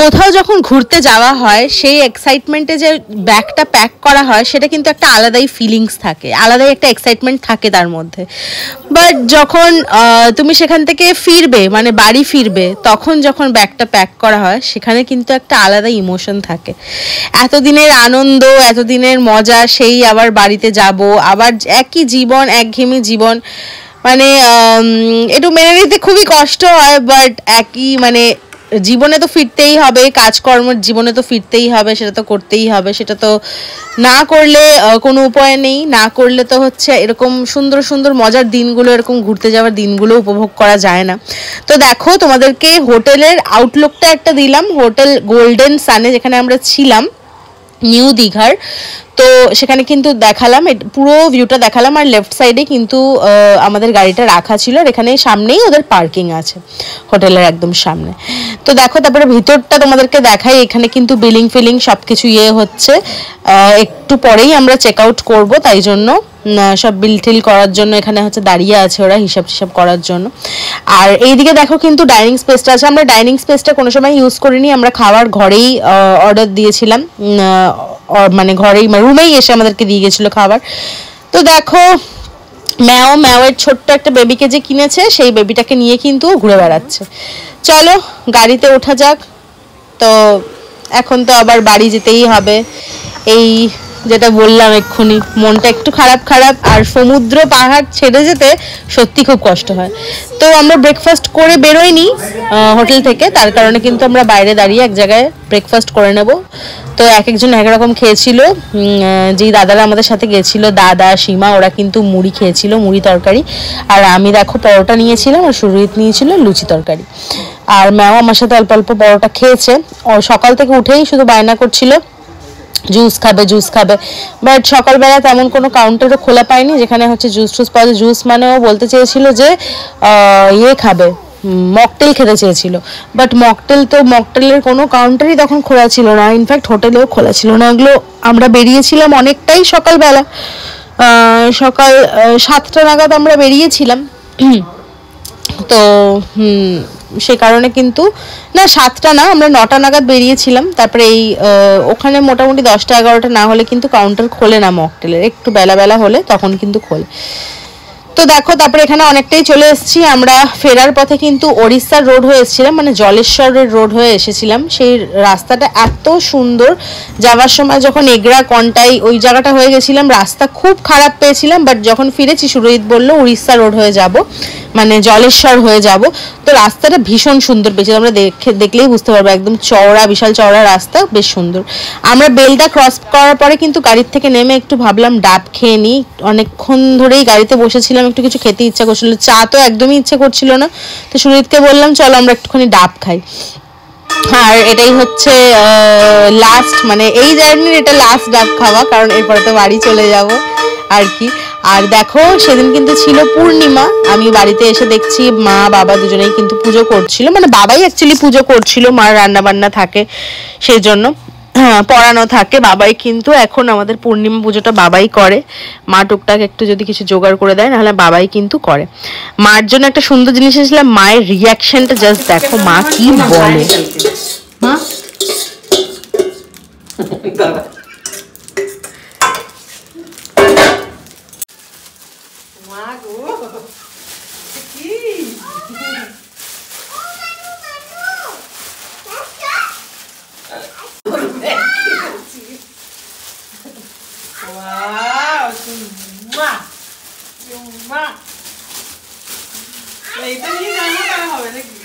কোথাও যখন ঘুরতে যাওয়া হয় সেই এক্সাইটমেন্টে যে ব্যাগটা প্যাক করা হয় সেটা কিন্তু একটা আলাদাই ফিলিংস থাকে, আলাদাই একটা এক্সাইটমেন্ট থাকে তার মধ্যে। বাট যখন তুমি সেখান থেকে ফিরবে, মানে বাড়ি ফিরবে, তখন যখন ব্যাগটা প্যাক করা হয় সেখানে কিন্তু একটা আলাদা ইমোশন থাকে। এতদিনের আনন্দ, এতদিনের মজা, সেই আবার বাড়িতে যাব, আবার একই জীবন, একঘেয়েমি জীবন, মানে একটু মেনে নিতে খুবই কষ্ট হয়। বাট একই মানে জীবনে তো ফিরতেই হবে, কাজকর্মের জীবনে তো ফিরতেই হবে, সেটা তো করতেই হবে, সেটা তো না করলে কোনো উপায় নেই। না করলে তো হচ্ছে এরকম সুন্দর সুন্দর মজার দিনগুলো, এরকম ঘুরতে যাওয়ার দিনগুলো উপভোগ করা যায় না। তো দেখো তোমাদেরকে হোটেলের আউটলুকটা একটা দিলাম, হোটেল গোল্ডেন সানে যেখানে আমরা ছিলাম নিউ দীঘার। তো সেখানে কিন্তু দেখালাম, পুরো ভিউটা দেখালাম। আর লেফট সাইডে কিন্তু আমাদের গাড়িটা রাখা ছিল, আর এখানে সামনেই ওদের পার্কিং আছে হোটেলের একদম সামনে। তো দেখো তারপরে ভিতরটা তোমাদেরকে দেখাই। এখানে কিন্তু বিলিং ফিলিং সব কিছু হচ্ছে। একটু পরেই আমরা চেক আউট করবো, তাই জন্য সব বিল টিল করার জন্য এখানে হচ্ছে দাঁড়িয়ে আছে ওরা, হিসাব টিসাব করার জন্য। আর এইদিকে দেখো কিন্তু ডাইনিং স্পেসটা আছে। আমরা ডাইনিং স্পেসটা কোনো সময় ইউজ করিনি, আমরা খাওয়ার ঘরেই অর্ডার দিয়েছিলাম, মানে ঘরেই, মানে রুমেই এসে আমাদেরকে দিয়ে গেছিলো খাবার। তো দেখো ম্যাওয়ের ছোট্ট একটা বেবিকে যে কিনেছে, সেই বেবিটাকে নিয়ে কিন্তু ঘুরে বেড়াচ্ছে। চলো গাড়িতে ওঠা যাক। তো এখন তো আবার বাড়ি যেতেই হবে। এই যেটা বললাম এক্ষুনি, মনটা একটু খারাপ খারাপ, আর সমুদ্র পাহাড় ছেড়ে যেতে সত্যি খুব কষ্ট হয়। তো আমরা ব্রেকফাস্ট করে বেরোইনি হোটেল থেকে, তার কারণে কিন্তু আমরা বাইরে দাঁড়িয়ে এক জায়গায় ব্রেকফাস্ট করে নেব। তো এক একজন এক রকম খেয়েছিল। যেই দাদারা আমাদের সাথে গেছিলো, দাদা সীমা, ওরা কিন্তু মুড়ি খেয়েছিল, মুড়ি তরকারি। আর আমি দেখো পরোটা নিয়েছিলাম, আর সুরজিৎ নিয়েছিল লুচি তরকারি। আর ম্যাও আমার সাথে অল্প অল্প পরোটা খেয়েছে। সকাল থেকে উঠেই শুধু বায়না করছিল জুস খাবে জুস খাবে। বাট সকালবেলা তেমন কোনো কাউন্টারও খোলা পায়নি যেখানে হচ্ছে জুস টুস পাওয়া যায়। জুস মানেও বলতে চেয়েছিল যে খাবে, মকটেল খেতে চেয়েছিল। বাট মকটেলের কোনো কাউন্টারই তখন খোলা ছিল না, ইনফ্যাক্ট হোটেলেও খোলা ছিল না। ওগুলো আমরা বেরিয়েছিলাম অনেকটাই সকালবেলা, সকাল 7টা নাগাদ আমরা বেরিয়েছিলাম। তো সে কারণে কিন্তু না, 7টা না, আমরা 9টা নাগাদ বেরিয়েছিলাম। তারপরে এই ওখানে মোটামুটি 10টা 11টা না হলে কিন্তু কাউন্টার খোলে না মকটেলের, একটু বেলা হলে তখন কিন্তু খোলে। তো দেখো তারপরে এখানে অনেকটাই চলে এসেছি আমরা। ফেরার পথে কিন্তু ওড়িশার রোড হয়ে এসেছিলাম, মানে জলেশ্বরের রোড হয়ে এসেছিলাম। সেই রাস্তাটা এত সুন্দর, যাওয়ার সময় যখন এগরা কন্টাই ওই জায়গাটা হয়ে গেছিলাম, রাস্তা খুব খারাপ পেয়েছিলাম। বাট যখন ফিরেছি সুরজিৎ বললো উড়িষ্যা রোড হয়ে যাব, মানে জলেশ্বর হয়ে যাব। তো রাস্তাটা ভীষণ সুন্দর পেয়েছিল, আমরা দেখলেই বুঝতে পারবো, একদম চওড়া, বিশাল চওড়া রাস্তা, বেশ সুন্দর। আমরা বেলদা ক্রস করার পরে কিন্তু গাড়ির থেকে নেমে একটু ভাবলাম ডাব খেয়ে নিই। অনেকক্ষণ ধরেই গাড়িতে বসেছিলাম, একটু কিছু খেতে ইচ্ছা করছিল, চা তো একদমই ইচ্ছে করছিল না। তো সুরজিৎকে বললাম চলো আমরা একটুখানি ডাব খাই। আর এটাই হচ্ছে লাস্ট, মানে এই জার্নির এটা লাস্ট ডাব খাওয়া, কারণ এরপরে তো বাড়ি চলে যাব আর কি। আর দেখো সেদিন কিন্তু ছিল পূর্ণিমা। আমি বাড়িতে এসে দেখছি মা বাবা দুজনেই কিন্তু পুজো করছিল, মানে বাবাই অ্যাকচুয়ালি পুজো করছিল, মার রান্না বান্না থাকে সেই জন্য, পড়ানো থাকে। বাবাই কিন্তু এখন আমাদের পূর্ণিমা পুজোটা বাবাই করে। মা টুকটাক একটু যদি কিছু জোগাড় করে দেয়, নাহলে বাবাই কিন্তু করে। মার জন্য একটা সুন্দর জিনিস এসেছিলাম, মায়ের রিয়াকশনটা জাস্ট দেখো, মা কি বলে। মা এইটা নিয়ে জানা করা হবে নাকি?